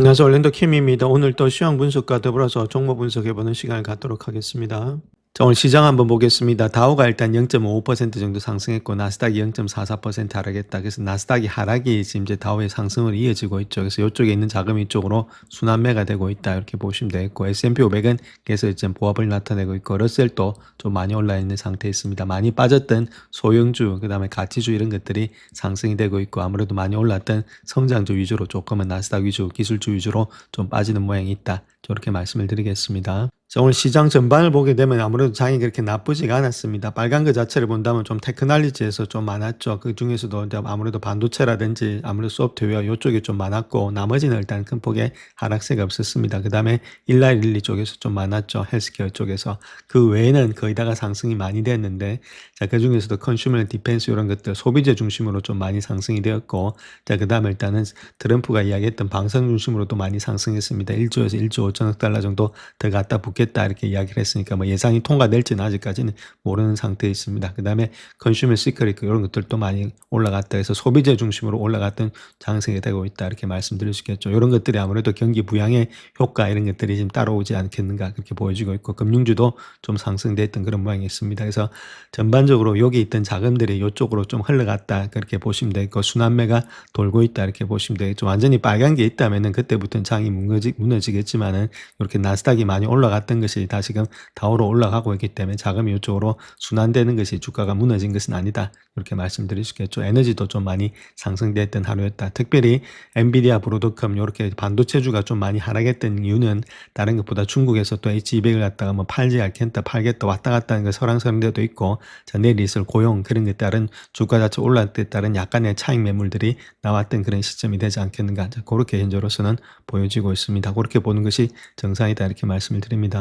안녕하세요. 올랜도 킴입니다. 오늘 또 시황 분석과 더불어서 종목 분석해보는 시간을 갖도록 하겠습니다. 자, 오늘 시장 한번 보겠습니다. 다우가 일단 0.55% 정도 상승했고 나스닥이 0.44% 하락했다. 그래서 나스닥이 하락이 지금 이제 다우의 상승으로 이어지고 있죠. 그래서 이쪽에 있는 자금이 이쪽으로 순환매가 되고 있다. 이렇게 보시면 되겠고 S&P 500은 계속 이제 보합을 나타내고 있고 러셀도 좀 많이 올라 있는 상태에 있습니다. 많이 빠졌던 소형주, 그다음에 가치주 이런 것들이 상승이 되고 있고 아무래도 많이 올랐던 성장주 위주로 조금은 나스닥 위주, 기술주 위주로 좀 빠지는 모양이 있다. 저렇게 말씀을 드리겠습니다. 자, 오늘 시장 전반을 보게 되면 아무래도 장이 그렇게 나쁘지가 않았습니다. 빨간 거 자체를 본다면 좀 테크놀리지에서 좀 많았죠. 그 중에서도 아무래도 반도체라든지 아무래도 소프트웨어 이쪽이 좀 많았고 나머지는 일단 큰 폭의 하락세가 없었습니다. 그 다음에 일라일리 쪽에서 좀 많았죠. 헬스케어 쪽에서. 그 외에는 거의 다가 상승이 많이 됐는데 자, 그 중에서도 컨슈머 디펜스 이런 것들 소비재 중심으로 좀 많이 상승이 되었고 자, 그 다음에 일단은 트럼프가 이야기했던 방산 중심으로도 많이 상승했습니다. 1조에서 1조 5천억 달러 정도 더 갖다 붙겠다 이렇게 이야기를 했으니까 뭐 예상이 통과될지는 아직까지는 모르는 상태에 있습니다. 그 다음에 컨슈머 시크릿 이런 것들도 많이 올라갔다 해서 소비재 중심으로 올라갔던 장세가 되고 있다 이렇게 말씀드릴 수 있겠죠. 이런 것들이 아무래도 경기 부양의 효과 이런 것들이 지금 따라오지 않겠는가 그렇게 보여지고 있고 금융주도 좀 상승됐던 그런 모양이 있습니다. 그래서 전반적으로 여기 있던 자금들이 이쪽으로 좀 흘러갔다 그렇게 보시면 되고 순환매가 돌고 있다 이렇게 보시면 되겠죠. 완전히 빨간 게 있다면은 그때부터는 장이 무너지겠지만은 이렇게 나스닥이 많이 올라갔던 것이 다시금 다우로 올라가고 있기 때문에 자금이 이쪽으로 순환되는 것이 주가가 무너진 것은 아니다. 이렇게 말씀드릴 수 있겠죠. 에너지도 좀 많이 상승됐던 하루였다. 특별히 엔비디아, 브로드컴 이렇게 반도체주가 좀 많이 하락했던 이유는 다른 것보다 중국에서 또 H200을 갖다가 뭐 팔지 않겠다, 팔겠다 왔다 갔다 하는 거 설왕설런 데도 있고 자, 내일 있을 고용 그런 것에 따른 주가 자체 올랐을 때 따른 약간의 차익 매물들이 나왔던 그런 시점이 되지 않겠는가. 자, 그렇게 현재로서는 보여지고 있습니다. 그렇게 보는 것이 정상이다 이렇게 말씀을 드립니다.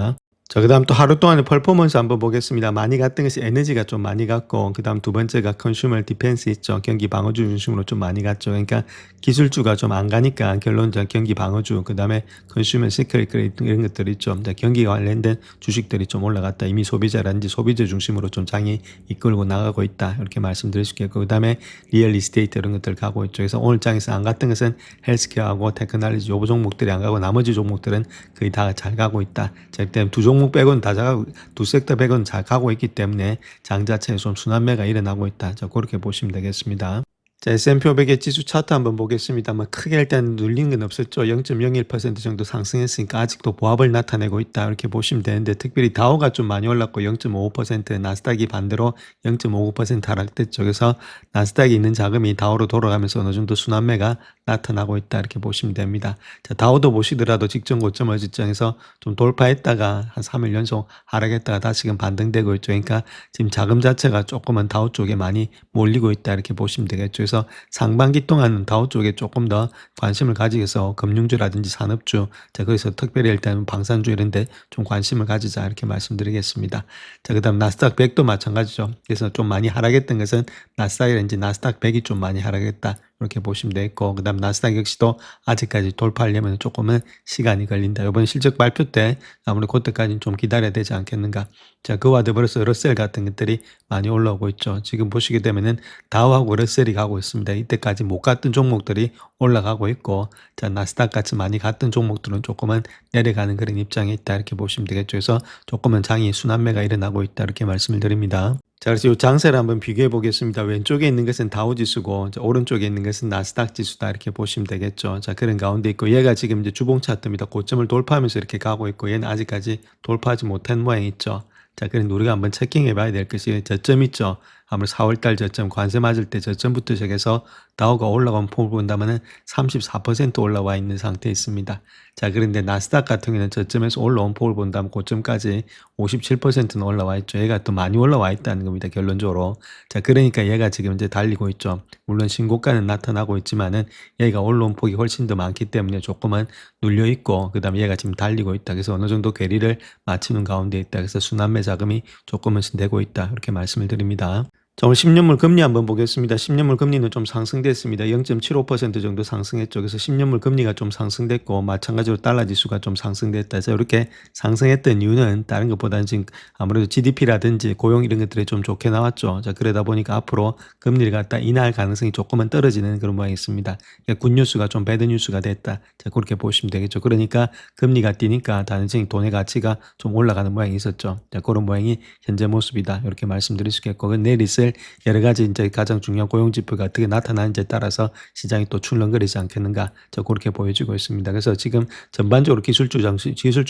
자, 그 다음 또 하루 동안의 퍼포먼스 한번 보겠습니다. 많이 갔던 것이 에너지가 좀 많이 갔고, 그 다음 두 번째가 컨슈머 디펜스 있죠. 경기 방어주 중심으로 좀 많이 갔죠. 그러니까 기술주가 좀 안 가니까 결론적 경기 방어주, 그 다음에 컨슈머 시크릿 이런 것들이 있죠. 경기 관련된 주식들이 좀 올라갔다. 이미 소비자라든지 소비재 중심으로 좀 장이 이끌고 나가고 있다. 이렇게 말씀드릴 수 있겠고, 그 다음에 리얼 이스테이트 이런 것들 가고 있죠. 그래서 오늘 장에서 안 갔던 것은 헬스케어하고 테크놀리지 요 종목들이 안 가고 나머지 종목들은 거의 다 잘 가고 있다. 자, 일단 두 종목 빼고는 다 잘가고 두 섹터 빼고는 잘 가고 있기 때문에 장 자체에 좀 순환매가 일어나고 있다. 자, 그렇게 보시면 되겠습니다. 자, S&P 500의 지수 차트 한번 보겠습니다. 크게 일단 눌린 건 없었죠. 0.01% 정도 상승했으니까 아직도 보합을 나타내고 있다. 이렇게 보시면 되는데 특별히 다우가 좀 많이 올랐고 0.55%, 나스닥이 반대로 0.59% 하락됐죠. 그래서 나스닥이 있는 자금이 다우로 돌아가면서 어느 정도 순환매가 나타나고 있다. 이렇게 보시면 됩니다. 자, 다우도 보시더라도 직전 고점을 지정해서 좀 돌파했다가 한 3일 연속 하락했다가 다시금 반등되고 있죠. 그러니까 지금 자금 자체가 조금은 다우 쪽에 많이 몰리고 있다. 이렇게 보시면 되겠죠. 그래서 상반기 동안은 다우 쪽에 조금 더 관심을 가지겠어 금융주라든지 산업주, 자, 거기서 특별히 일단 방산주 이런 데 좀 관심을 가지자 이렇게 말씀드리겠습니다. 자, 그 다음 나스닥 100도 마찬가지죠. 그래서 좀 많이 하락했던 것은 나스닥이라든지 나스닥 100이 좀 많이 하락했다. 이렇게 보시면 되겠고, 그 다음 나스닥 역시도 아직까지 돌파하려면 조금은 시간이 걸린다. 이번 실적 발표 때 아무래도 그때까지는 좀 기다려야 되지 않겠는가. 자, 그와 더불어서 러셀 같은 것들이 많이 올라오고 있죠. 지금 보시게 되면은 다우하고 러셀이 가고 있습니다. 이때까지 못 갔던 종목들이 올라가고 있고, 자, 나스닥 같이 많이 갔던 종목들은 조금은 내려가는 그런 입장에 있다. 이렇게 보시면 되겠죠. 그래서 조금은 장이 순환매가 일어나고 있다. 이렇게 말씀을 드립니다. 자, 그래서 이 장세를 한번 비교해 보겠습니다. 왼쪽에 있는 것은 다우지수고 오른쪽에 있는 것은 나스닥 지수다 이렇게 보시면 되겠죠. 자, 그런 가운데 있고 얘가 지금 이제 주봉 차트입니다. 고점을 돌파하면서 이렇게 가고 있고 얘는 아직까지 돌파하지 못한 모양이 있죠. 자, 그런데 우리가 한번 체킹해 봐야 될 것이 저점 있죠. 아무래도 4월달 저점 관세 맞을 때 저점부터 시작해서 다우가 올라간 폭을 본다면은 34% 올라와 있는 상태에 있습니다. 자, 그런데 나스닥 같은 경우는 저점에서 올라온 폭을 본다면 고점까지 57%는 올라와 있죠. 얘가 또 많이 올라와 있다는 겁니다. 결론적으로. 자, 그러니까 얘가 지금 이제 달리고 있죠. 물론 신고가는 나타나고 있지만은 얘가 올라온 폭이 훨씬 더 많기 때문에 조금은 눌려 있고, 그 다음에 얘가 지금 달리고 있다. 그래서 어느 정도 괴리를 맞추는 가운데 있다. 그래서 순환매 자금이 조금은 되고 있다. 이렇게 말씀을 드립니다. 자, 오늘 10년물 금리 한번 보겠습니다. 10년물 금리는 좀 상승됐습니다. 0.75% 정도 상승했죠. 그래서 10년물 금리가 좀 상승됐고 마찬가지로 달러 지수가 좀 상승됐다. 그래서 이렇게 상승했던 이유는 다른 것보다는 지금 아무래도 GDP라든지 고용 이런 것들이 좀 좋게 나왔죠. 자, 그러다 보니까 앞으로 금리를 갖다 인하할 가능성이 조금은 떨어지는 그런 모양이 있습니다. 그러니까 굿뉴스가 좀 배드뉴스가 됐다. 자, 그렇게 보시면 되겠죠. 그러니까 금리가 뛰니까 단순히 돈의 가치가 좀 올라가는 모양이 있었죠. 자, 그런 모양이 현재 모습이다. 이렇게 말씀드릴 수 있겠고, 내일 있을 여러 가지 이제 가장 중요한 고용 지표가 어떻게 나타나는지에 따라서 시장이 또 출렁거리지 않겠는가, 저 그렇게 보여지고 있습니다. 그래서 지금 전반적으로 기술주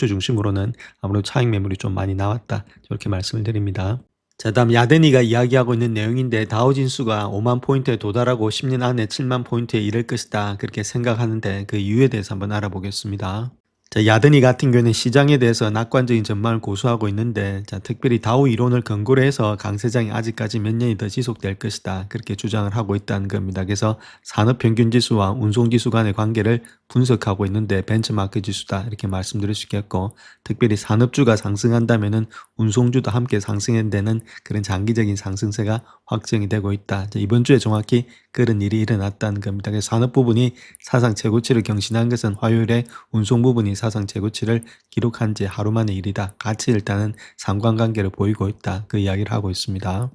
중심으로는 아무래도 차익 매물이 좀 많이 나왔다. 이렇게 말씀을 드립니다. 자, 다음 야드니가 이야기하고 있는 내용인데 다우진수가 5만 포인트에 도달하고 10년 안에 7만 포인트에 이를 것이다. 그렇게 생각하는데 그 이유에 대해서 한번 알아보겠습니다. 자, 야드니 같은 경우는 시장에 대해서 낙관적인 전망을 고수하고 있는데, 자, 특별히 다우 이론을 근거로 해서 강세장이 아직까지 몇 년이 더 지속될 것이다. 그렇게 주장을 하고 있다는 겁니다. 그래서 산업평균지수와 운송지수 간의 관계를 분석하고 있는데 벤처마크 지수다. 이렇게 말씀드릴 수 있겠고, 특별히 산업주가 상승한다면은 운송주도 함께 상승한다는 그런 장기적인 상승세가 확정이 되고 있다. 자, 이번 주에 정확히 그런 일이 일어났다는 겁니다. 그래서 산업 부분이 사상 최고치를 경신한 것은 화요일에 운송 부분이 사상 최고치를 기록한 지 하루 만의 일이다. 같이 일단은 상관관계를 보이고 있다. 그 이야기를 하고 있습니다.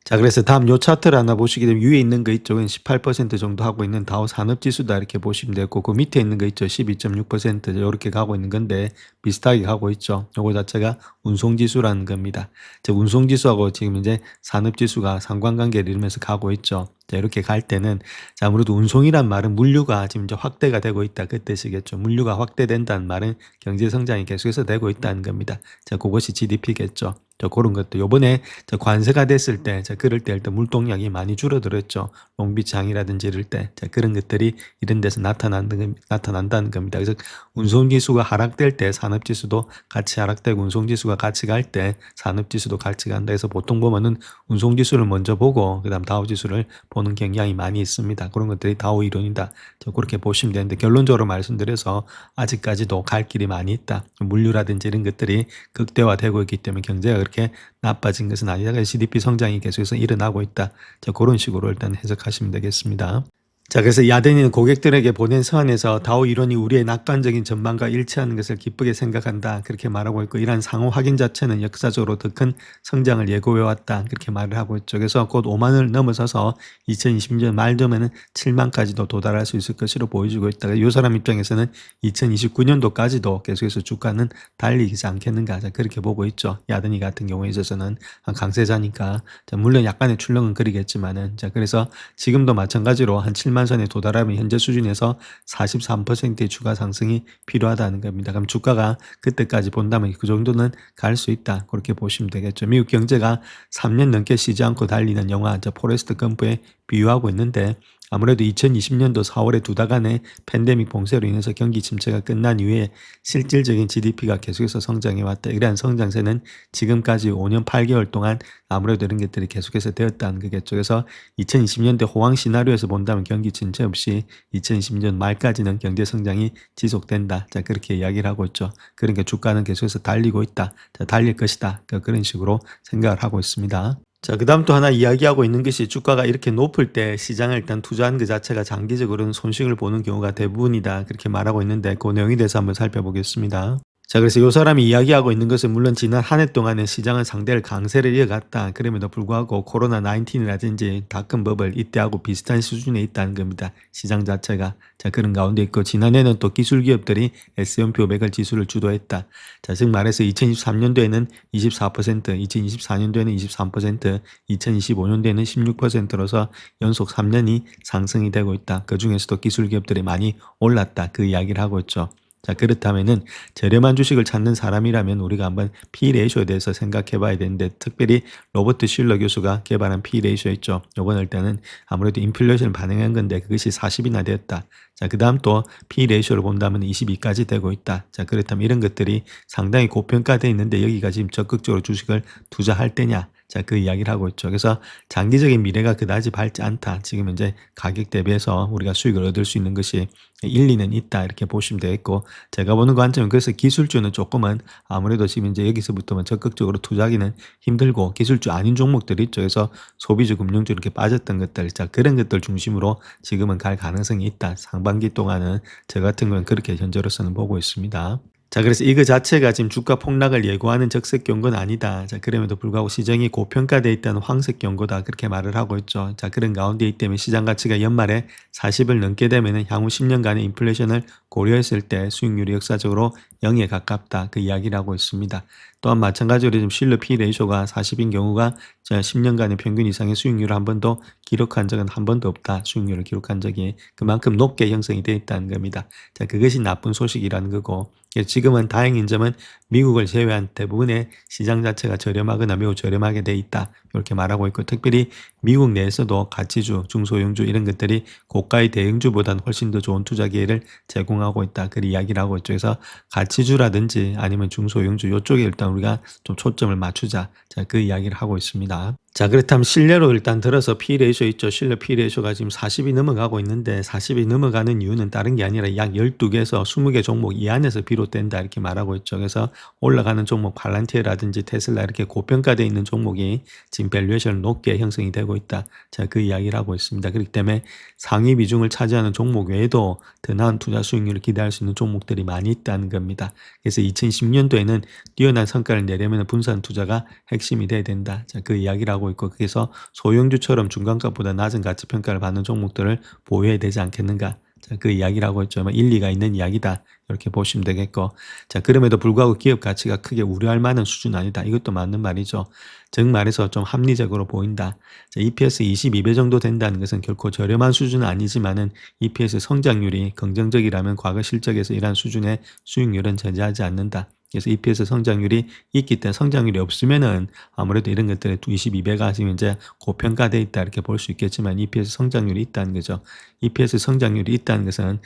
자, 그래서 다음 요 차트를 하나 보시게 되면 위에 있는 거 이쪽은 18% 정도 하고 있는 다우 산업지수다 이렇게 보시면 되고, 그 밑에 있는 거 있죠. 12.6% 이렇게 가고 있는 건데 비슷하게 가고 있죠. 요거 자체가 운송지수라는 겁니다. 즉 운송지수하고 지금 이제 산업지수가 상관관계를 이루면서 가고 있죠. 자, 이렇게 갈 때는, 자, 아무래도 운송이란 말은 물류가 지금 이제 확대가 되고 있다. 그 뜻이겠죠. 물류가 확대된다는 말은 경제 성장이 계속해서 되고 있다는 겁니다. 자, 그것이 GDP겠죠. 자, 그런 것도 요번에 관세가 됐을 때, 자, 그럴 때 일단 물동량이 많이 줄어들었죠. 롱비장이라든지 이럴 때. 자, 그런 것들이 이런 데서 나타난다는 겁니다. 그래서 운송지수가 하락될 때 산업지수도 같이 하락되고 운송지수가 같이 갈 때 산업지수도 같이 간다. 그래서 보통 보면은 운송지수를 먼저 보고 그다음 다우지수를 보는 경향이 많이 있습니다. 그런 것들이 다우 이론이다. 저 그렇게 보시면 되는데, 결론적으로 말씀드려서 아직까지도 갈 길이 많이 있다. 물류라든지 이런 것들이 극대화되고 있기 때문에 경제가 그렇게 나빠진 것은 아니다. 그래서 GDP 성장이 계속해서 일어나고 있다. 자, 그런 식으로 일단 해석하시면 되겠습니다. 자, 그래서 야드니는 고객들에게 보낸 서한에서 다우 이론이 우리의 낙관적인 전망과 일치하는 것을 기쁘게 생각한다. 그렇게 말하고 있고, 이러한 상호 확인 자체는 역사적으로 더 큰 성장을 예고해왔다. 그렇게 말을 하고 있죠. 그래서 곧 5만을 넘어서서 2020년 말 되면은 7만까지도 도달할 수 있을 것으로 보여지고 있다. 이 사람 입장에서는 2029년도까지도 계속해서 주가는 달리지 않겠는가. 자, 그렇게 보고 있죠. 야드니 같은 경우에 있어서는 강세자니까. 자, 물론 약간의 출렁은 그리겠지만은, 자, 그래서 지금도 마찬가지로 한 7만 선에 도달하면 현재 수준에서 43%의 추가 상승이 필요하다는 겁니다. 그럼 주가가 그때까지 본다면 그 정도는 갈 수 있다. 그렇게 보시면 되겠죠. 미국 경제가 3년 넘게 쉬지 않고 달리는 영화 포레스트 검프에 비유하고 있는데, 아무래도 2020년도 4월에 2달간의 팬데믹 봉쇄로 인해서 경기 침체가 끝난 이후에 실질적인 GDP가 계속해서 성장해왔다. 이러한 성장세는 지금까지 5년 8개월 동안 아무래도 이런 것들이 계속해서 되었다는 거겠죠. 그래서 2020년대 호황 시나리오에서 본다면 경기 침체 없이 2020년 말까지는 경제 성장이 지속된다. 자, 그렇게 이야기를 하고 있죠. 그러니까 주가는 계속해서 달리고 있다. 자, 달릴 것이다. 그런 식으로 생각을 하고 있습니다. 자, 그 다음 또 하나 이야기하고 있는 것이, 주가가 이렇게 높을 때 시장에 일단 투자하는 그 자체가 장기적으로는 손실을 보는 경우가 대부분이다. 그렇게 말하고 있는데, 그 내용에 대해서 한번 살펴보겠습니다. 자, 그래서 이 사람이 이야기하고 있는 것은, 물론 지난 한 해 동안은 시장은 상대를 강세를 이어갔다. 그럼에도 불구하고 코로나19이라든지 닷컴 버블 이때하고 비슷한 수준에 있다는 겁니다. 시장 자체가. 자, 그런 가운데 있고, 지난해는 또 기술 기업들이 S&P 500을 지수를 주도했다. 자, 즉 말해서 2023년도에는 24%, 2024년도에는 23%, 2025년도에는 16%로서 연속 3년이 상승이 되고 있다. 그 중에서도 기술 기업들이 많이 올랐다. 그 이야기를 하고 있죠. 자, 그렇다면은 저렴한 주식을 찾는 사람이라면 우리가 한번 P 레이쇼에 대해서 생각해 봐야 되는데, 특별히 로버트 슐러 교수가 개발한 P 레이쇼 있죠. 요건 일단은 아무래도 인플레이션을 반영한 건데 그것이 40이나 되었다. 자, 그 다음 또 P 레이쇼를 본다면 22까지 되고 있다. 자, 그렇다면 이런 것들이 상당히 고평가되어 있는데 여기가 지금 적극적으로 주식을 투자할 때냐? 자, 그 이야기를 하고 있죠. 그래서 장기적인 미래가 그다지 밝지 않다. 지금 현재 가격 대비해서 우리가 수익을 얻을 수 있는 것이 일리는 있다. 이렇게 보시면 되겠고, 제가 보는 관점은 그래서 기술주는 조금은 아무래도 지금 이제 여기서부터는 적극적으로 투자하기는 힘들고, 기술주 아닌 종목들이 있죠. 그래서 소비주, 금융주 이렇게 빠졌던 것들, 자, 그런 것들 중심으로 지금은 갈 가능성이 있다. 상반기 동안은 저 같은 건 그렇게 현재로서는 보고 있습니다. 자, 그래서 이거 자체가 지금 주가 폭락을 예고하는 적색 경고는 아니다. 자, 그럼에도 불구하고 시장이 고평가되어 있다는 황색 경고다. 그렇게 말을 하고 있죠. 자, 그런 가운데 있기 때문에 시장 가치가 연말에 40을 넘게 되면은 향후 10년간의 인플레이션을 고려했을 때 수익률이 역사적으로 0에 가깝다. 그 이야기를 하고 있습니다. 또한 마찬가지로 지금 실러 P 레이쇼가 40인 경우가 10년간의 평균 이상의 수익률을 한 번도 기록한 적은 한 번도 없다. 수익률을 기록한 적이 그만큼 높게 형성이 되어 있다는 겁니다. 자, 그것이 나쁜 소식이라는 거고, 지금은 다행인 점은 미국을 제외한 대부분의 시장 자체가 저렴하거나 매우 저렴하게 돼 있다. 이렇게 말하고 있고, 특별히 미국 내에서도 가치주, 중소형주 이런 것들이 고가의 대형주보다는 훨씬 더 좋은 투자 기회를 제공하고 있다. 그 이야기를 하고 있죠. 그래서 가치주라든지 아니면 중소형주 이쪽에 일단 우리가 좀 초점을 맞추자. 자, 그 이야기를 하고 있습니다. 자, 그렇다면 신뢰로 일단 들어서 P 레이쇼 있죠. 신뢰 P 레이쇼가 지금 40이 넘어가고 있는데, 40이 넘어가는 이유는 다른 게 아니라 약 12개에서 20개 종목 이 안에서 비롯된다. 이렇게 말하고 있죠. 그래서 올라가는 종목 팔란티어라든지 테슬라 이렇게 고평가되어 있는 종목이 지금 밸류에이션을 높게 형성이 되고 있다. 자, 그 이야기를 하고 있습니다. 그렇기 때문에 상위 비중을 차지하는 종목 외에도 더 나은 투자 수익률을 기대할 수 있는 종목들이 많이 있다는 겁니다. 그래서 2010년도에는 뛰어난 성과를 내려면 분산 투자가 핵심이 돼야 된다. 자, 그 이야기를 하고 있고, 그래서 소형주처럼 중간가보다 낮은 가치평가를 받는 종목들을 보유해야 되지 않겠는가. 자, 그 이야기를 하고 있죠. 일리가 있는 이야기다. 이렇게 보시면 되겠고, 자, 그럼에도 불구하고 기업 가치가 크게 우려할 만한 수준은 아니다. 이것도 맞는 말이죠. 즉 말해서 좀 합리적으로 보인다. 자, EPS 22배 정도 된다는 것은 결코 저렴한 수준은 아니지만은 EPS 성장률이 긍정적이라면 과거 실적에서 이러한 수준의 수익률은 존재하지 않는다. 그래서 EPS 성장률이 있기 때문에, 성장률이 없으면은 아무래도 이런 것들의 22배가 지금 이제 고평가되어 있다 이렇게 볼 수 있겠지만, EPS 성장률이 있다는 거죠. EPS 성장률이 있다는 것은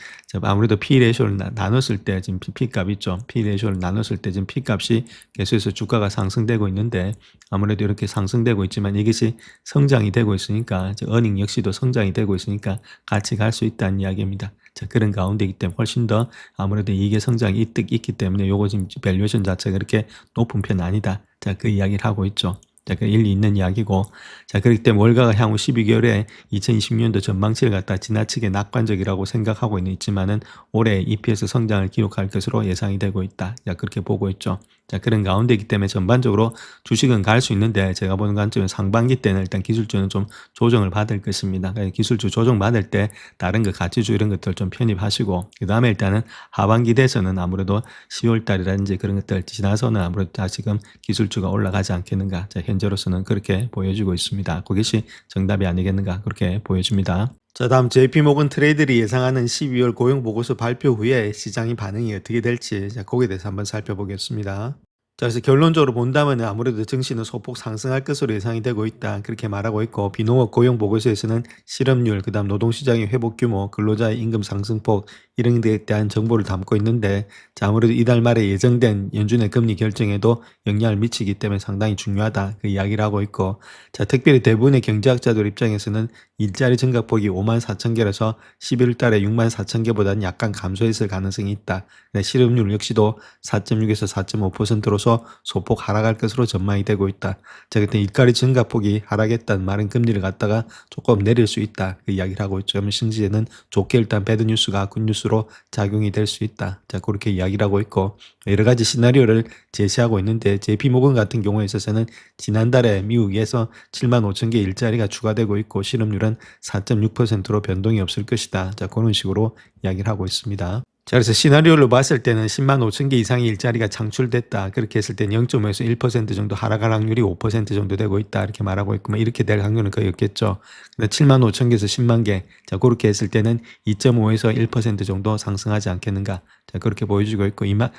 아무래도 P 레이쇼를 나눴을 때 지금 P 값 있죠. P 레이쇼를 나눴을 때 지금 P 값이 계속해서 주가가 상승되고 있는데, 아무래도 이렇게 상승되고 있지만 이것이 성장이 되고 있으니까, 어닝 역시도 성장이 되고 있으니까 같이 갈 수 있다는 이야기입니다. 자, 그런 가운데이기 때문에 훨씬 더 아무래도 이익의 성장이 있기 때문에 요거 지금 밸류에이션 자체가 그렇게 높은 편은 아니다. 자, 그 이야기를 하고 있죠. 자, 그 일리 있는 이야기고, 자, 그렇기 때문에 월가가 향후 12개월에 2020년도 전망치를 갖다 지나치게 낙관적이라고 생각하고 있지만은 올해 EPS 성장을 기록할 것으로 예상이 되고 있다. 자, 그렇게 보고 있죠. 자, 그런 가운데이기 때문에 전반적으로 주식은 갈 수 있는데, 제가 보는 관점은 상반기 때는 일단 기술주는 좀 조정을 받을 것입니다. 기술주 조정 받을 때 다른 거 가치주 이런 것들 좀 편입하시고, 그 다음에 일단은 하반기 돼서는 아무래도 10월 달이라든지 그런 것들 지나서는 아무래도 다시금 기술주가 올라가지 않겠는가. 자, 현재로서는 그렇게 보여지고 있습니다. 그것이 정답이 아니겠는가. 그렇게 보여집니다. 자, 다음 JP모건 트레이드리 예상하는 12월 고용보고서 발표 후에 시장의 반응이 어떻게 될지, 자, 거기에 대해서 한번 살펴보겠습니다. 자, 그래서 결론적으로 본다면 아무래도 증시는 소폭 상승할 것으로 예상이 되고 있다. 그렇게 말하고 있고, 비농업 고용 보고서에서는 실업률, 그다음 노동시장의 회복 규모, 근로자의 임금 상승폭 이런 데에 대한 정보를 담고 있는데, 자, 아무래도 이달 말에 예정된 연준의 금리 결정에도 영향을 미치기 때문에 상당히 중요하다. 그 이야기를 하고 있고, 자, 특별히 대부분의 경제학자들 입장에서는 일자리 증가폭이 5만 4천 개라서 11월 달에 6만 4천 개보다는 약간 감소했을 가능성이 있다. 실업률 역시도 4.6에서 4.5%로서 소폭 하락할 것으로 전망이 되고 있다. 자, 그때 일자리 증가폭이 하락했다는 말은 금리를 갖다가 조금 내릴 수 있다. 그 이야기를 하고 있죠. 그러면 신지에는 좋게 일단 배드 뉴스가 굿 뉴스로 작용이 될 수 있다. 자, 그렇게 이야기를 하고 있고, 여러 가지 시나리오를 제시하고 있는데, JP모건 같은 경우에 있어서는 지난달에 미국에서 7만 5천 개 일자리가 추가되고 있고, 실업률은 4.6%로 변동이 없을 것이다. 자, 그런 식으로 이야기를 하고 있습니다. 자, 그래서 시나리오를 봤을 때는 10만 5천 개 이상의 일자리가 창출됐다. 그렇게 했을 때는 0.5에서 1% 정도 하락할 확률이 5% 정도 되고 있다. 이렇게 말하고 있고, 이렇게 될 확률은 거의 없겠죠. 근데 7만 5천 개에서 10만 개. 자, 그렇게 했을 때는 2.5에서 1% 정도 상승하지 않겠는가. 자, 그렇게 보여주고 있고, 3만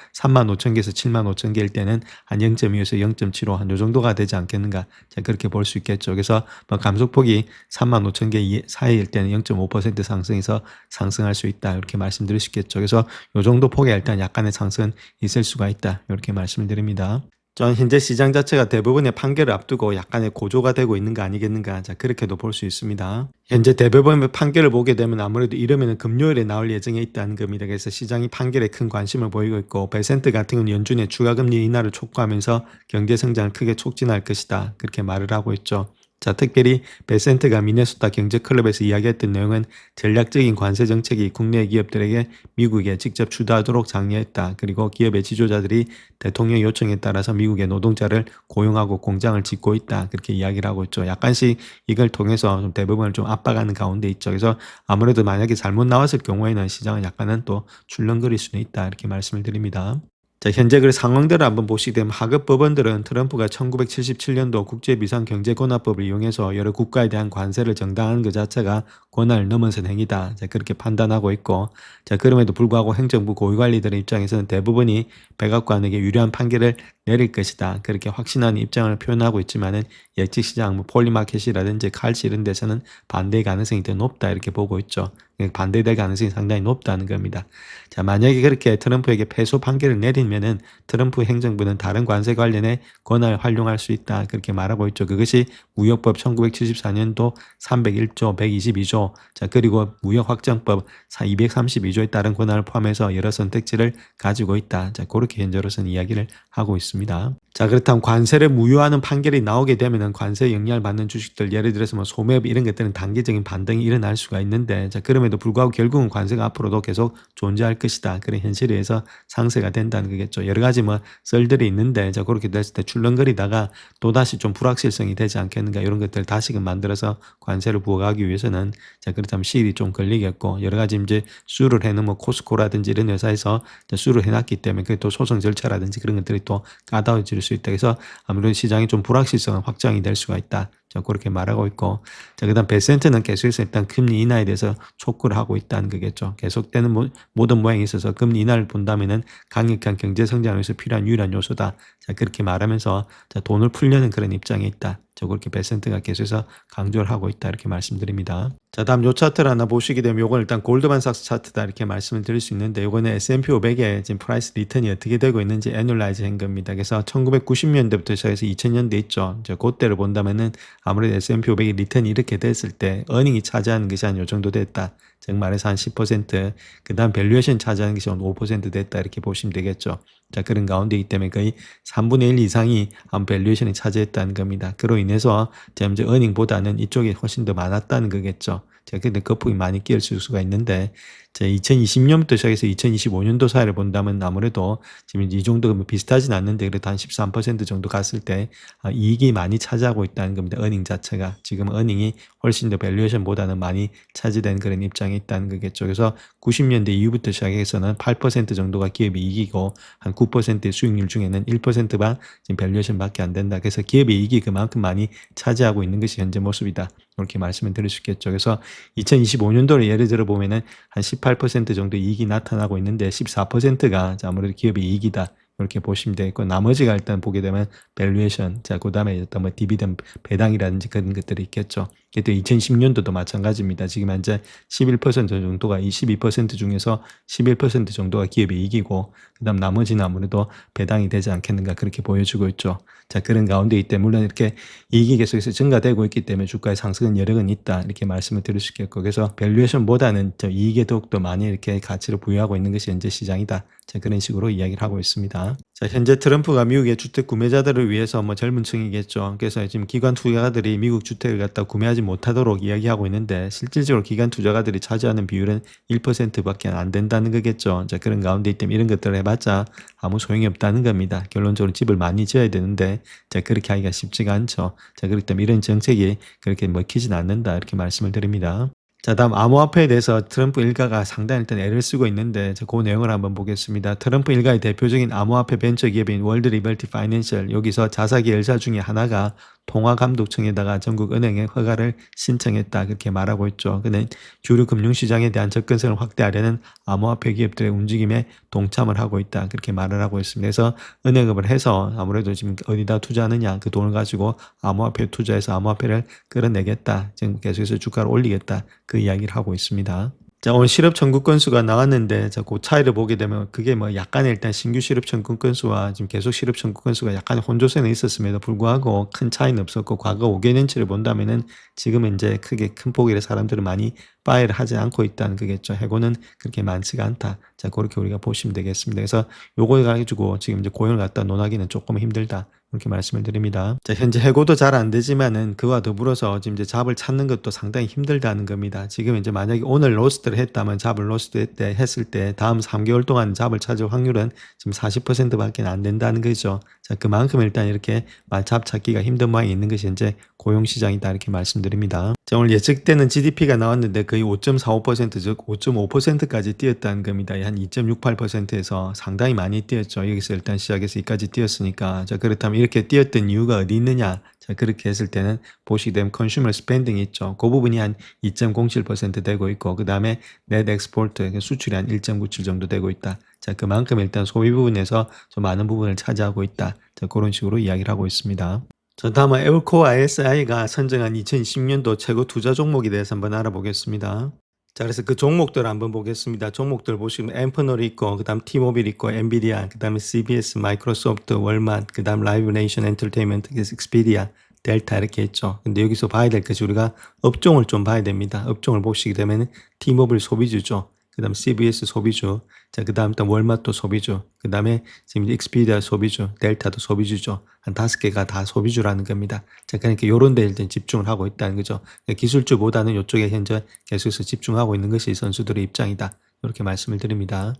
5천 개에서 7만 5천 개일 때는 한 0.2에서 0.75 한 요 정도가 되지 않겠는가. 자, 그렇게 볼 수 있겠죠. 그래서 감소폭이 3만 5천 개 사이일 때는 0.5% 상승해서 상승할 수 있다. 이렇게 말씀드릴 수 있겠죠. 그래서 요 정도 폭에 일단 약간의 상승은 있을 수가 있다. 이렇게 말씀을 드립니다. 전 현재 시장 자체가 대부분의 판결을 앞두고 약간의 고조가 되고 있는 거 아니겠는가. 자, 그렇게도 볼 수 있습니다. 현재 대부분의 판결을 보게 되면 아무래도 이러면은 금요일에 나올 예정에 있다는 겁니다. 그래서 시장이 판결에 큰 관심을 보이고 있고, 베센트 같은 경우는 연준의 추가 금리 인하를 촉구하면서 경제 성장을 크게 촉진할 것이다. 그렇게 말을 하고 있죠. 자, 특별히 베센트가 미네소타 경제클럽에서 이야기했던 내용은 전략적인 관세 정책이 국내 기업들에게 미국에 직접 주도하도록 장려했다. 그리고 기업의 지도자들이 대통령 요청에 따라서 미국의 노동자를 고용하고 공장을 짓고 있다. 그렇게 이야기를 하고 있죠. 약간씩 이걸 통해서 좀 대부분을 좀 압박하는 가운데 있죠. 그래서 아무래도 만약에 잘못 나왔을 경우에는 시장은 약간은 또 출렁거릴 수는 있다. 이렇게 말씀을 드립니다. 자, 현재 그 상황들을 한번 보시게 되면 하급 법원들은 트럼프가 1977년도 국제비상경제권화법을 이용해서 여러 국가에 대한 관세를 정당화하는 것 자체가 권한을 넘어선 행위다. 자, 그렇게 판단하고 있고, 자, 그럼에도 불구하고 행정부 고위관리들의 입장에서는 대부분이 백악관에게 유리한 판결을 내릴 것이다. 그렇게 확신하는 입장을 표현하고 있지만은 예측시장, 뭐 폴리마켓이라든지 칼치 이런 데서는 반대의 가능성이 더 높다. 이렇게 보고 있죠. 반대될 가능성이 상당히 높다는 겁니다. 자, 만약에 그렇게 트럼프에게 패소 판결을 내리면은 트럼프 행정부는 다른 관세 관련해 권한을 활용할 수 있다. 그렇게 말하고 있죠. 그것이 무역법 1974년도 301조, 122조, 자, 그리고 무역확정법 232조에 따른 권한을 포함해서 여러 선택지를 가지고 있다. 자, 그렇게 현재로서는 이야기를 하고 있습니다. 자, 그렇다면 관세를 무효하는 판결이 나오게 되면은 관세 영향을 받는 주식들, 예를 들어서 뭐 소매업 이런 것들은 단기적인 반등이 일어날 수가 있는데, 자, 그럼에도 불구하고 결국은 관세가 앞으로도 계속 존재할 것이다. 그런 현실에 의해서 상쇄가 된다는 거겠죠. 여러 가지 뭐 썰들이 있는데, 자, 그렇게 됐을 때 출렁거리다가 또다시 좀 불확실성이 되지 않겠는가, 이런 것들을 다시금 만들어서 관세를 부과하기 위해서는, 자, 그렇다면 시일이 좀 걸리겠고, 여러 가지 이제 수를 해는 뭐 코스코라든지 이런 회사에서 수를 해놨기 때문에 그게 또 소송 절차라든지 그런 것들이 또 까다로워질 수 있다. 그래서 아무래도 시장이 좀 불확실성은 확장이 될 수가 있다. 자, 그렇게 말하고 있고, 자, 그다음 베센트는 계속해서 일단 금리 인하에 대해서 촉구를 하고 있다는 거겠죠. 계속되는 모든 모양이 있어서 금리 인하를 본다면은 강력한 경제 성장을 위해서 필요한 유일한 요소다. 자, 그렇게 말하면서 자, 돈을 풀려는 그런 입장에 있다. 저 그렇게 베센트가 계속해서 강조를 하고 있다. 이렇게 말씀드립니다. 자, 다음 요 차트를 하나 보시게 되면 요건 일단 골드만삭스 차트다 이렇게 말씀을 드릴 수 있는데, 요거는 S&P 500의 지금 프라이스 리턴이 어떻게 되고 있는지 애널라이즈 한 겁니다. 그래서 1990년대부터 시작해서 2000년대 있죠. 저 그때를 본다면은 아무래도 S&P 500의 리턴이 이렇게 됐을 때 어닝이 차지하는 것이 한 요 정도 됐다. 즉 말해서 한 10%, 그 다음 밸류에이션 차지하는 것이 한 5% 됐다. 이렇게 보시면 되겠죠. 자, 그런 가운데이기 때문에 거의 3분의 1 이상이 한 밸류에이션이 차지했다는 겁니다. 그로 인해서 이제 어닝보다는 이쪽이 훨씬 더 많았다는 거겠죠. 자, 근데 거품이 많이 끼었을 수가 있는데, 자, 2020년부터 시작해서 2025년도 사이를 본다면 아무래도 지금 이 정도가 뭐 비슷하진 않는데, 그래도 한 13% 정도 갔을 때 이익이 많이 차지하고 있다는 겁니다. 어닝 자체가. 지금 어닝이 훨씬 더 밸류에이션보다는 많이 차지된 그런 입장에 있다는 거겠죠. 그래서 90년대 이후부터 시작해서는 8% 정도가 기업이 이익이고 한 9%의 수익률 중에는 1%만 지금 밸류에이션밖에 안 된다. 그래서 기업의 이익이 그만큼 많이 차지하고 있는 것이 현재 모습이다. 이렇게 말씀을 드릴 수 있겠죠. 그래서 2025년도를 예를 들어 보면은 한 18% 정도 이익이 나타나고 있는데 14%가 아무래도 기업의 이익이다. 이렇게 보시면 되겠고, 나머지가 일단 보게 되면 밸류에이션, 자, 그 다음에 어떤 뭐 디비덴드 배당이라든지 그런 것들이 있겠죠. 또 2010년도도 마찬가지입니다. 지금 현재 11% 정도가 22% 중에서 11% 정도가 기업의 이익이고, 그 다음 나머지는 아무래도 배당이 되지 않겠는가 그렇게 보여주고 있죠. 자, 그런 가운데 이때 물론 이렇게 이익이 계속해서 증가되고 있기 때문에 주가의 상승은 여력은 있다. 이렇게 말씀을 드릴 수 있겠고, 그래서 밸류에이션보다는 이익에 더욱더 많이 이렇게 가치를 부여하고 있는 것이 현재 시장이다. 자, 그런 식으로 이야기를 하고 있습니다. 자, 현재 트럼프가 미국의 주택 구매자들을 위해서 뭐 젊은 층이겠죠. 그래서 지금 기관 투자가들이 미국 주택을 갖다 구매하지 못하도록 이야기하고 있는데, 실질적으로 기관 투자가들이 차지하는 비율은 1%밖에 안 된다는 거겠죠. 자, 그런 가운데 있다면 이런 것들을 해봤자 아무 소용이 없다는 겁니다. 결론적으로 집을 많이 지어야 되는데, 자, 그렇게 하기가 쉽지가 않죠. 자, 그렇기 때문에 이런 정책이 그렇게 먹히진 않는다. 이렇게 말씀을 드립니다. 자, 다음 암호화폐에 대해서 트럼프 일가가 상당히 일단 애를 쓰고 있는데, 그 내용을 한번 보겠습니다. 트럼프 일가의 대표적인 암호화폐 벤처 기업인 월드 리버티 파이낸셜, 여기서 자사 계열사 중에 하나가 통화감독청에다가 전국은행에 허가를 신청했다. 그렇게 말하고 있죠. 근데 주류 금융시장에 대한 접근성을 확대하려는 암호화폐 기업들의 움직임에 동참을 하고 있다. 그렇게 말을 하고 있습니다. 그래서 은행업을 해서 아무래도 지금 어디다 투자하느냐, 그 돈을 가지고 암호화폐 투자해서 암호화폐를 끌어내겠다. 지금 계속해서 주가를 올리겠다. 그 이야기를 하고 있습니다. 자, 오늘 실업 청구 건수가 나왔는데, 자, 그 차이를 보게 되면 그게 뭐 약간의 일단 신규 실업 청구 건수와 지금 계속 실업 청구 건수가 약간 혼조세는 있었음에도 불구하고 큰 차이는 없었고, 과거 5개년치를 본다면은 지금은 이제 크게 큰 폭의 사람들은 많이 바이를 하지 않고 있다는 거겠죠. 해고는 그렇게 많지가 않다. 자, 그렇게 우리가 보시면 되겠습니다. 그래서 요걸 가지고 지금 이제 고용을 갖다 논하기는 조금 힘들다. 이렇게 말씀을 드립니다. 자, 현재 해고도 잘 안 되지만은 그와 더불어서 지금 이제 잡을 찾는 것도 상당히 힘들다는 겁니다. 지금 이제 만약에 오늘 로스트를 했다면 잡을 했을 때 다음 3개월 동안 잡을 찾을 확률은 지금 40%밖에 안 된다는 거죠. 자, 그만큼 일단 이렇게 잡 찾기가 힘든 모양이 있는 것이 현재 고용시장이다 이렇게 말씀드립니다. 자, 오늘 예측되는 GDP가 나왔는데 거의 5.45% 즉 5.5%까지 뛰었다는 겁니다. 한 2.68%에서 상당히 많이 뛰었죠. 여기서 일단 시작해서 여기까지 뛰었으니까. 자, 그렇다면 이렇게 뛰었던 이유가 어디 있느냐? 자, 그렇게 했을 때는 보시게 되면 컨슈머 스펜딩이 있죠. 그 부분이 한 2.07% 되고 있고, 그 다음에 넷 엑스포트, 수출이 한 1.97 정도 되고 있다. 자, 그만큼 일단 소비 부분에서 좀 많은 부분을 차지하고 있다. 자, 그런 식으로 이야기를 하고 있습니다. 자, 다음은 에울코어 ISI가 선정한 2020년도 최고 투자 종목에 대해서 한번 알아보겠습니다. 자, 그래서 그 종목들 한번 보겠습니다. 종목들 보시면 엠퍼널이 있고, 그 다음 티모빌 있고, 엔비디아, 그 다음에 CBS, 마이크로소프트, 월마트, 그 다음 라이브 네이션 엔터테인먼트, 익스피디아, 델타 이렇게 있죠. 근데 여기서 봐야 될 것이 우리가 업종을 좀 봐야 됩니다. 업종을 보시게 되면 티모빌 소비주죠. 그 다음 CBS 소비주, 자, 그 다음 또 월마트 소비주, 그 다음에 지금 익스피디아 소비주, 델타도 소비주죠. 한 5개가 다 소비주라는 겁니다. 자, 그러니까 요런 데 일단 집중을 하고 있다는 거죠. 기술주보다는 이쪽에 현재 계속해서 집중하고 있는 것이 선수들의 입장이다. 이렇게 말씀을 드립니다.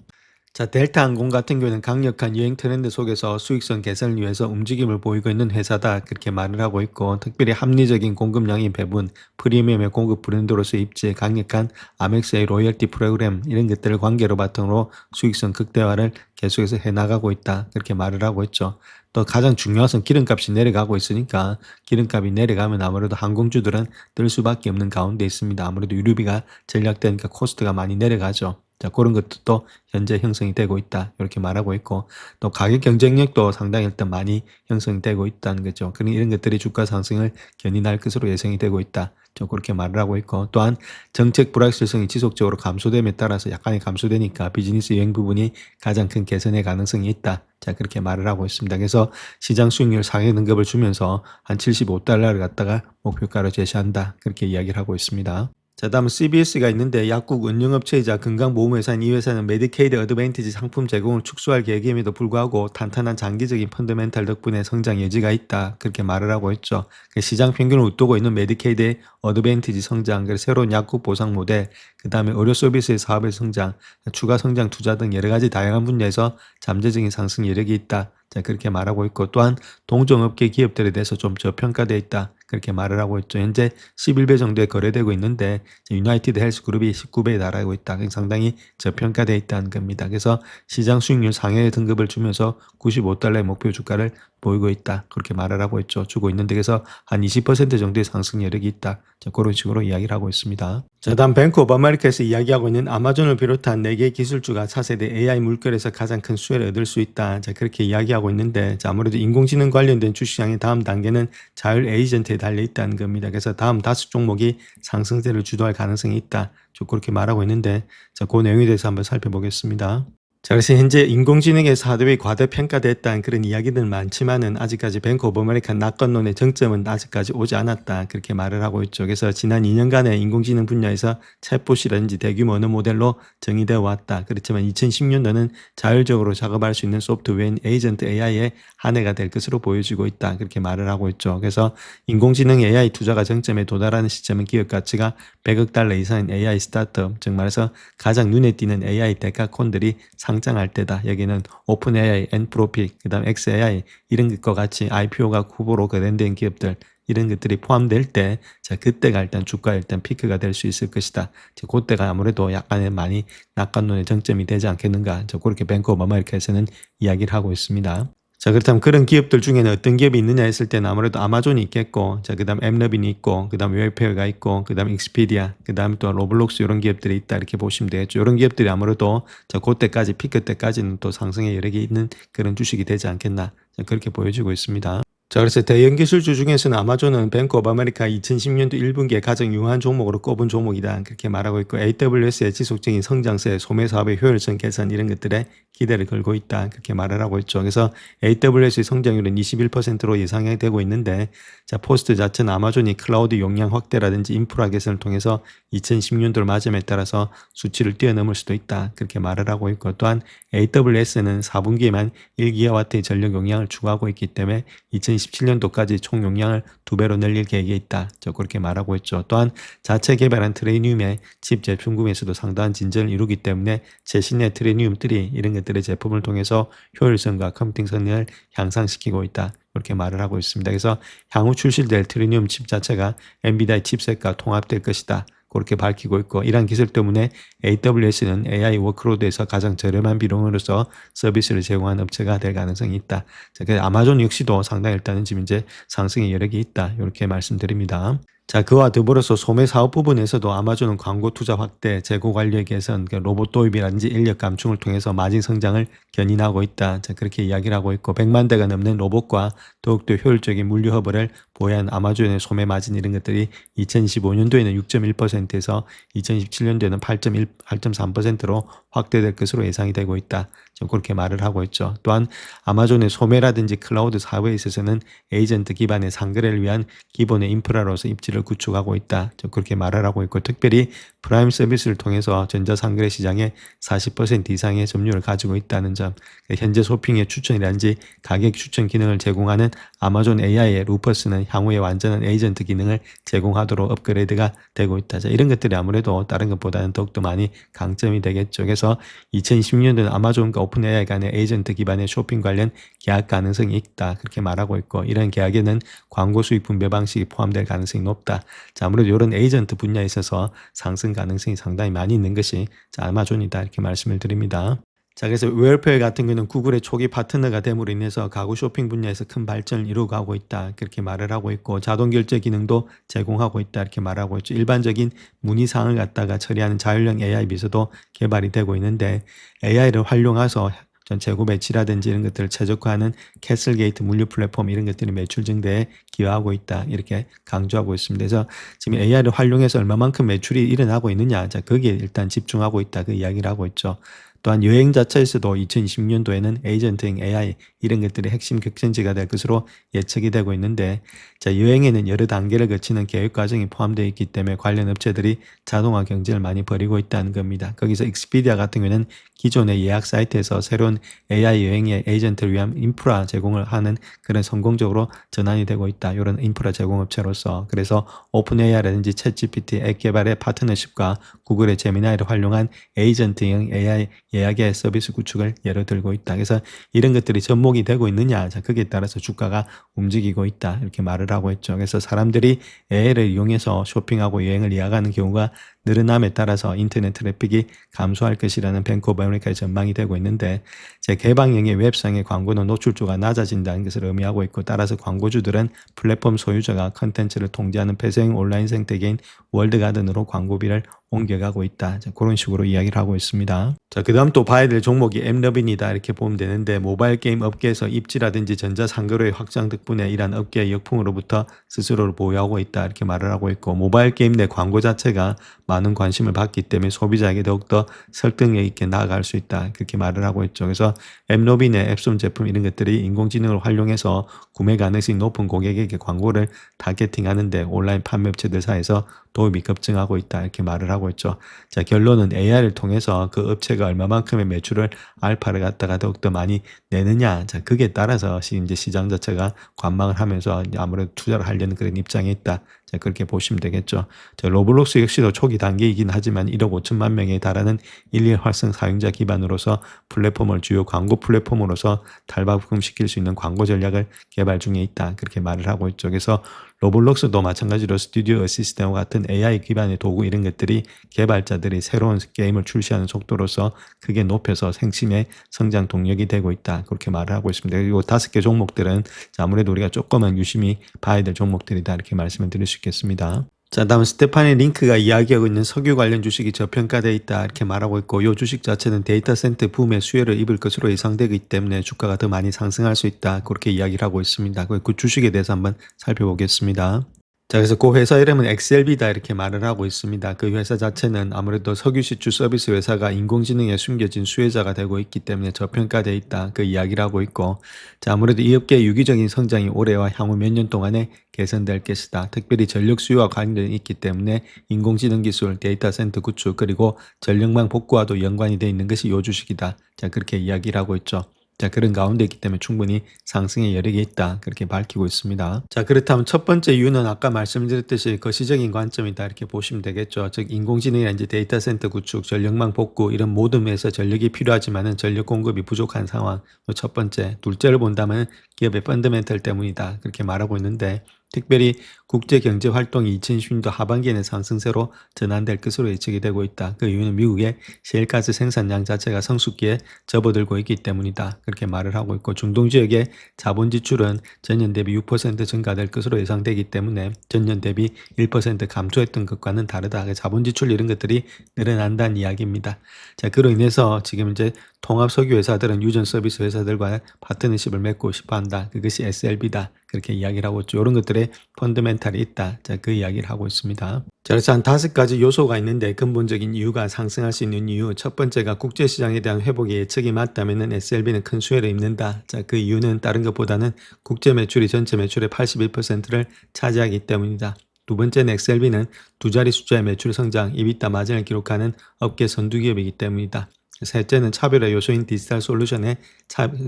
자, 델타항공 같은 경우에는 강력한 여행 트렌드 속에서 수익성 개선을 위해서 움직임을 보이고 있는 회사다. 그렇게 말을 하고 있고, 특별히 합리적인 공급량의 배분, 프리미엄의 공급 브랜드로서 입지에 강력한 아멕스의 로열티 프로그램 이런 것들을 관계로 바탕으로 수익성 극대화를 계속해서 해나가고 있다. 그렇게 말을 하고 있죠. 또 가장 중요한 것은 기름값이 내려가고 있으니까 기름값이 내려가면 아무래도 항공주들은 뜰 수밖에 없는 가운데 있습니다. 아무래도 유류비가 전략되니까 코스트가 많이 내려가죠. 자, 그런 것도 또 현재 형성이 되고 있다. 이렇게 말하고 있고, 또 가격 경쟁력도 상당히 일단 많이 형성이 되고 있다는 거죠. 그런 이런 것들이 주가 상승을 견인할 것으로 예상이 되고 있다. 좀 그렇게 말을 하고 있고, 또한 정책 불확실성이 지속적으로 감소됨에 따라서 약간의 감소되니까 비즈니스 여행 부분이 가장 큰 개선의 가능성이 있다. 자, 그렇게 말을 하고 있습니다. 그래서 시장 수익률 상회 등급을 주면서 한 $75를 갖다가 목표가로 제시한다. 그렇게 이야기를 하고 있습니다. 자, 다음은 CBS가 있는데 약국 운영업체이자 건강보험회사인 이 회사는 메디케이드 어드밴티지 상품 제공을 축소할 계획임에도 불구하고 탄탄한 장기적인 펀더멘탈 덕분에 성장 여지가 있다. 그렇게 말을 하고 있죠. 시장 평균을 웃도고 있는 메디케이드의 어드밴티지 성장, 그리고 새로운 약국 보상 모델, 그 다음에 의료 서비스의 사업의 성장, 추가 성장 투자 등 여러 가지 다양한 분야에서 잠재적인 상승 여력이 있다. 자, 그렇게 말하고 있고, 또한 동종업계 기업들에 대해서 좀 저평가되어 있다. 그렇게 말을 하고 있죠. 현재 11배 정도에 거래되고 있는데 유나이티드 헬스 그룹이 19배에 달하고 있다. 상당히 저평가되어 있다는 겁니다. 그래서 시장 수익률 상해 등급을 주면서 $95의 목표 주가를 보이고 있다. 그렇게 말을 하고 있죠. 주고 있는데 그래서 한 20% 정도의 상승 여력이 있다. 자, 그런 식으로 이야기를 하고 있습니다. 자, 다음 뱅크 오브 아메리카에서 이야기하고 있는 아마존을 비롯한 4개의 기술주가 차세대 AI 물결에서 가장 큰 수혜를 얻을 수 있다. 자, 그렇게 이야기하고 있는데, 자, 아무래도 인공지능 관련된 주시장의 다음 단계는 자율 에이전트에 달려 있다는 겁니다. 그래서 다음 5종목이 상승세를 주도할 가능성이 있다. 좀 그렇게 말하고 있는데, 자, 그 내용에 대해서 한번 살펴보겠습니다. 자, 그래서 현재 인공지능의 하드웨어가 과대평가됐다는 그런 이야기들 많지만은 아직까지 뱅크 오브 아메리카 낙관론의 정점은 아직까지 오지 않았다. 그렇게 말을 하고 있죠. 그래서 지난 2년간의 인공지능 분야에서 챗봇이라든지 대규모 언어 모델로 정의되어 왔다. 그렇지만 2010년도는 자율적으로 작업할 수 있는 소프트웨어인 에이전트 AI의 한 해가 될 것으로 보여지고 있다. 그렇게 말을 하고 있죠. 그래서 인공지능 AI 투자가 정점에 도달하는 시점은 기업 가치가 $100억 이상인 AI 스타트업, 즉 말해서 가장 눈에 띄는 AI 데카콘들이 상장할 때다. 여기는 오픈 AI, 엔프로픽, 그 다음 XAI 이런 것과 같이 IPO가 후보로 거론된 기업들 이런 것들이 포함될 때, 자, 그때가 일단 주가 일단 피크가 될 수 있을 것이다. 자, 그때가 아무래도 약간의 많이 낙관론의 정점이 되지 않겠는가. 자, 그렇게 뱅크 오브 아메리카에서는 이야기를 하고 있습니다. 자, 그렇다면 그런 기업들 중에는 어떤 기업이 있느냐 했을 때는 아무래도 아마존이 있겠고, 자, 그 다음 앱러빈이 있고, 그 다음 웨어페어가 있고, 그 다음 익스피디아, 그 다음에 또 로블록스 이런 기업들이 있다. 이렇게 보시면 되겠죠. 이런 기업들이 아무래도 자, 그때까지, 피크 때까지는 또 상승의 여력이 있는 그런 주식이 되지 않겠나. 자, 그렇게 보여지고 있습니다. 자, 그래서 대형 기술주 중에서는 아마존은 뱅크 오브 아메리카 2010년도 1분기에 가장 유효한 종목으로 꼽은 종목이다. 그렇게 말하고 있고 AWS의 지속적인 성장세, 소매 사업의 효율성 개선 이런 것들에 기대를 걸고 있다. 그렇게 말을 하고 있죠. 그래서 AWS의 성장률은 21%로 예상되고 있는데 자, 포스트 자체는 아마존이 클라우드 용량 확대라든지 인프라 개선을 통해서 2010년도를 맞음에 따라서 수치를 뛰어넘을 수도 있다. 그렇게 말을 하고 있고 또한 AWS는 4분기에만 1기가와트의 전력 용량을 추구하고 있기 때문에 2017년도까지 총 용량을 2배로 늘릴 계획이 있다. 그렇게 말하고 있죠. 또한 자체 개발한 트레니움의 칩 제품군에서도 상당한 진전을 이루기 때문에 최신의 트레니움 3 이런 것들의 제품을 통해서 효율성과 컴퓨팅 성능을 향상시키고 있다. 그렇게 말을 하고 있습니다. 그래서 향후 출시될 트레니움 칩 자체가 엔비디아의 칩셋과 통합될 것이다. 그렇게 밝히고 있고 이러한 기술 때문에 AWS는 AI 워크로드에서 가장 저렴한 비용으로서 서비스를 제공하는 업체가 될 가능성이 있다. 자, 그래서 아마존 역시도 상당히 일단은 지금 이제 상승의 여력이 있다. 이렇게 말씀드립니다. 자, 그와 더불어서 소매 사업 부분에서도 아마존은 광고 투자 확대, 재고 관리 개선, 로봇 도입이라든지 인력 감축을 통해서 마진 성장을 견인하고 있다. 자, 그렇게 이야기를 하고 있고 100만 대가 넘는 로봇과 더욱더 효율적인 물류 허브를 보유한 아마존의 소매 마진 이런 것들이 2025년도에는 6.1%에서 2017년도에는 8.3%로 확대될 것으로 예상이 되고 있다. 좀 그렇게 말을 하고 있죠. 또한 아마존의 소매라든지 클라우드 사업에 있어서는 에이전트 기반의 상거래를 위한 기본의 인프라로서 입지를 구축하고 있다. 좀 그렇게 말을 하고 있고 특별히 프라임 서비스를 통해서 전자상거래 시장의 40% 이상의 점유율을 가지고 있다는 점, 현재 쇼핑의 추천이라든지 가격 추천 기능을 제공하는 아마존 AI의 루퍼스는 향후에 완전한 에이전트 기능을 제공하도록 업그레이드가 되고 있다. 자, 이런 것들이 아무래도 다른 것보다는 더욱더 많이 강점이 되겠죠. 그래서 2010년도는 아마존과 오픈 AI 간의 에이전트 기반의 쇼핑 관련 계약 가능성이 있다. 그렇게 말하고 있고 이런 계약에는 광고 수익 분배 방식이 포함될 가능성이 높다. 자, 아무래도 이런 에이전트 분야에 있어서 상승 가능성이 상당히 많이 있는 것이 자, 아마존이다. 이렇게 말씀을 드립니다. 자, 그래서 웨어페어 같은 경우는 구글의 초기 파트너가 됨으로 인해서 가구 쇼핑 분야에서 큰 발전을 이루어가고 있다. 그렇게 말을 하고 있고 자동 결제 기능도 제공하고 있다. 이렇게 말하고 있죠. 일반적인 문의 사항을 갖다가 처리하는 자율형 AI 비서도 개발이 되고 있는데 AI를 활용해서 전 재고 배치라든지 이런 것들을 최적화하는 캐슬게이트 물류 플랫폼 이런 것들이 매출 증대에 기여하고 있다. 이렇게 강조하고 있습니다. 그래서 지금 AI를 활용해서 얼마만큼 매출이 일어나고 있느냐. 자, 거기에 일단 집중하고 있다. 그 이야기를 하고 있죠. 또한 여행 자체에서도 2020년도에는 에이전트형 AI 이런 것들이 핵심 격전지가 될 것으로 예측이 되고 있는데 자, 여행에는 여러 단계를 거치는 계획 과정이 포함되어 있기 때문에 관련 업체들이 자동화 경쟁을 많이 벌이고 있다는 겁니다. 거기서 익스피디아 같은 경우는 기존의 예약 사이트에서 새로운 AI 여행의 에이전트를 위한 인프라 제공을 하는 그런 성공적으로 전환이 되고 있다. 이런 인프라 제공 업체로서 그래서 오픈 AI라든지 챗GPT 앱 개발의 파트너십과 구글의 제미나이를 활용한 에이전트형 AI 예약의 서비스 구축을 예로 들고 있다. 그래서 이런 것들이 접목이 되고 있느냐. 자, 거기에 따라서 주가가 움직이고 있다. 이렇게 말을 하고 있죠. 그래서 사람들이 AI를 이용해서 쇼핑하고 여행을 예약하는 경우가 늘어남에 따라서 인터넷 트래픽이 감소할 것이라는 뱅크 오브 아메리카의 전망이 되고 있는데 제 개방형의 웹상의 광고는 노출조가 낮아진다는 것을 의미하고 있고 따라서 광고주들은 플랫폼 소유자가 컨텐츠를 통제하는 폐쇄형 온라인 생태계인 월드가든으로 광고비를 옮겨가고 있다. 자, 그런 식으로 이야기를 하고 있습니다. 자, 그 다음 또 봐야 될 종목이 엠러빈이다 이렇게 보면 되는데 모바일 게임 업계에서 입지라든지 전자상거래 확장 덕분에 이러한 업계의 역풍으로부터 스스로를 보호하고 있다 이렇게 말을 하고 있고 모바일 게임 내 광고 자체가 많은 관심을 받기 때문에 소비자에게 더욱더 설득력 있게 나아갈 수 있다 그렇게 말을 하고 있죠. 그래서 엠러빈의 앱손 제품 이런 것들이 인공지능을 활용해서 구매 가능성이 높은 고객에게 광고를 타겟팅하는데 온라인 판매 업체들 사이에서 도움이 급증하고 있다 이렇게 말을 하고 있죠. 자, 결론은 AI를 통해서 그 업체가 얼마만큼의 매출을 알파를 갖다가 더욱더 많이 내느냐. 자, 그게 따라서 이제 시장 자체가 관망을 하면서 아무래도 투자를 하려는 그런 입장에 있다. 자, 그렇게 보시면 되겠죠. 자, 로블록스 역시도 초기 단계이긴 하지만 1억 5천만 명에 달하는 일일 활성 사용자 기반으로서 플랫폼을 주요 광고 플랫폼으로서 탈바꿈시킬 수 있는 광고 전략을 개발 중에 있다. 그렇게 말을 하고 있죠. 그래서 로블록스도 마찬가지로 스튜디오 어시스트와 같은 AI 기반의 도구 이런 것들이 개발자들이 새로운 게임을 출시하는 속도로서 크게 높여서 생심의 성장 동력이 되고 있다. 그렇게 말을 하고 있습니다. 그리고 5개 종목들은 아무래도 우리가 조금은 유심히 봐야 될 종목들이다. 이렇게 말씀을 드릴 수 있겠습니다. 자, 다음 스테파니 링크가 이야기하고 있는 석유 관련 주식이 저평가되어 있다 이렇게 말하고 있고, 이 주식 자체는 데이터 센터 붐의 수혜를 입을 것으로 예상되기 때문에 주가가 더 많이 상승할 수 있다 그렇게 이야기를 하고 있습니다. 그 주식에 대해서 한번 살펴보겠습니다. 자, 그래서 그 회사 이름은 엑셀비다 이렇게 말을 하고 있습니다. 그 회사 자체는 아무래도 석유 시추 서비스 회사가 인공지능에 숨겨진 수혜자가 되고 있기 때문에 저평가되어 있다 그 이야기를 하고 있고, 자, 아무래도 이 업계의 유기적인 성장이 올해와 향후 몇 년 동안에 개선될 것이다. 특별히 전력 수요와 관련이 있기 때문에 인공지능 기술, 데이터 센터 구축, 그리고 전력망 복구와도 연관이 되어 있는 것이 이 주식이다. 자, 그렇게 이야기를 하고 있죠. 자, 그런 가운데 있기 때문에 충분히 상승의 여력이 있다 그렇게 밝히고 있습니다. 자, 그렇다면 첫 번째 이유는 아까 말씀드렸듯이 거시적인 관점이다 이렇게 보시면 되겠죠. 즉 인공지능이나 이제 데이터 센터 구축, 전력망 복구 이런 모든 면에서 전력이 필요하지만은 전력 공급이 부족한 상황. 첫 번째, 둘째를 본다면 기업의 펀더멘털 때문이다 그렇게 말하고 있는데, 특별히 국제경제활동이 2020년도 하반기에는 상승세로 전환될 것으로 예측이 되고 있다. 그 이유는 미국의 셰일가스 생산량 자체가 성숙기에 접어들고 있기 때문이다. 그렇게 말을 하고 있고, 중동 지역의 자본 지출은 전년 대비 6% 증가될 것으로 예상되기 때문에 전년 대비 1% 감소했던 것과는 다르다. 자본 지출 이런 것들이 늘어난다는 이야기입니다. 자, 그로 인해서 지금 이제 통합 석유 회사들은 유전 서비스 회사들과 파트너십을 맺고 싶어 한다. 그것이 SLB다. 그렇게 이야기를 하고 있죠. 이런 것들의 펀더멘탈이 있다. 자, 그 이야기를 하고 있습니다. 자, 그래서 한 5가지 요소가 있는데, 근본적인 이유가 상승할 수 있는 이유. 첫 번째가 국제시장에 대한 회복의 예측이 맞다면은 SLB는 큰 수혜를 입는다. 자, 그 이유는 다른 것보다는 국제 매출이 전체 매출의 81%를 차지하기 때문이다. 두 번째는 XLB는 두 자리 숫자의 매출 성장, EBITDA 마진을 기록하는 업계 선두기업이기 때문이다. 셋째는 차별화 요소인 디지털 솔루션의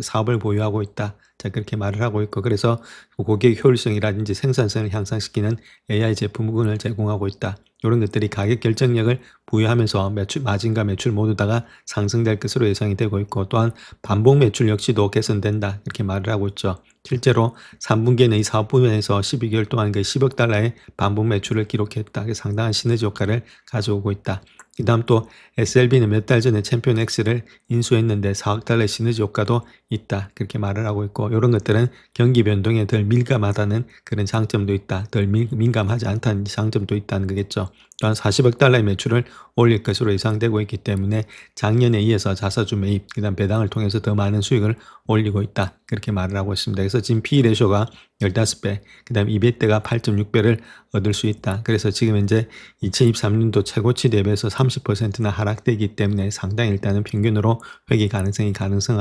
사업을 보유하고 있다. 자, 그렇게 말을 하고 있고, 그래서 고객 효율성이라든지 생산성을 향상시키는 AI 제품군을 제공하고 있다. 이런 것들이 가격 결정력을 부여하면서 마진과 매출 모두 다가 상승될 것으로 예상이 되고 있고, 또한 반복 매출 역시도 개선된다. 이렇게 말을 하고 있죠. 실제로 3분기에는 이 사업 부문에서 12개월 동안 그 10억 달러의 반복 매출을 기록했다. 상당한 시너지 효과를 가져오고 있다. 그 다음 또 SLB는 몇 달 전에 챔피언 X를 인수했는데 4억 달러의 시너지 효과도 있다. 그렇게 말을 하고 있고, 이런 것들은 경기 변동에 덜 민감하다는 그런 장점도 있다. 덜 민감하지 않다는 장점도 있다는 거겠죠. 또한 40억 달러의 매출을 올릴 것으로 예상되고 있기 때문에 작년에 이어서 자사주 매입, 그 다음 배당을 통해서 더 많은 수익을 올리고 있다. 그렇게 말을 하고 있습니다. 그래서 지금 P/E 레이쇼가 15배, 그 다음 EBITDA가 8.6배를 얻을 수 있다. 그래서 지금 현재 2023년도 최고치 대비해서 30%나 하락되기 때문에 상당히 일단은 평균으로 회귀 가능성이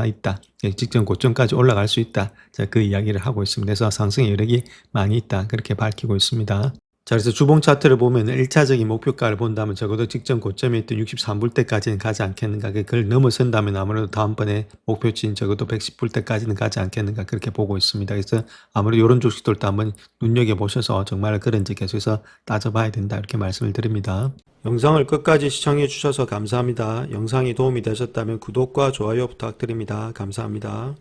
있다. 직전 고점까지 올라갈 수 있다. 자, 그 이야기를 하고 있습니다. 그래서 상승의 여력이 많이 있다. 그렇게 밝히고 있습니다. 자, 그래서 주봉 차트를 보면 1차적인 목표가를 본다면 적어도 직전 고점에 있던 63불 때까지는 가지 않겠는가. 그걸 넘어선다면 아무래도 다음번에 목표치인 적어도 110불 때까지는 가지 않겠는가. 그렇게 보고 있습니다. 그래서 아무래도 이런 주식들도 한번 눈여겨보셔서 정말 그런지 계속해서 따져봐야 된다. 이렇게 말씀을 드립니다. 영상을 끝까지 시청해 주셔서 감사합니다. 영상이 도움이 되셨다면 구독과 좋아요 부탁드립니다. 감사합니다.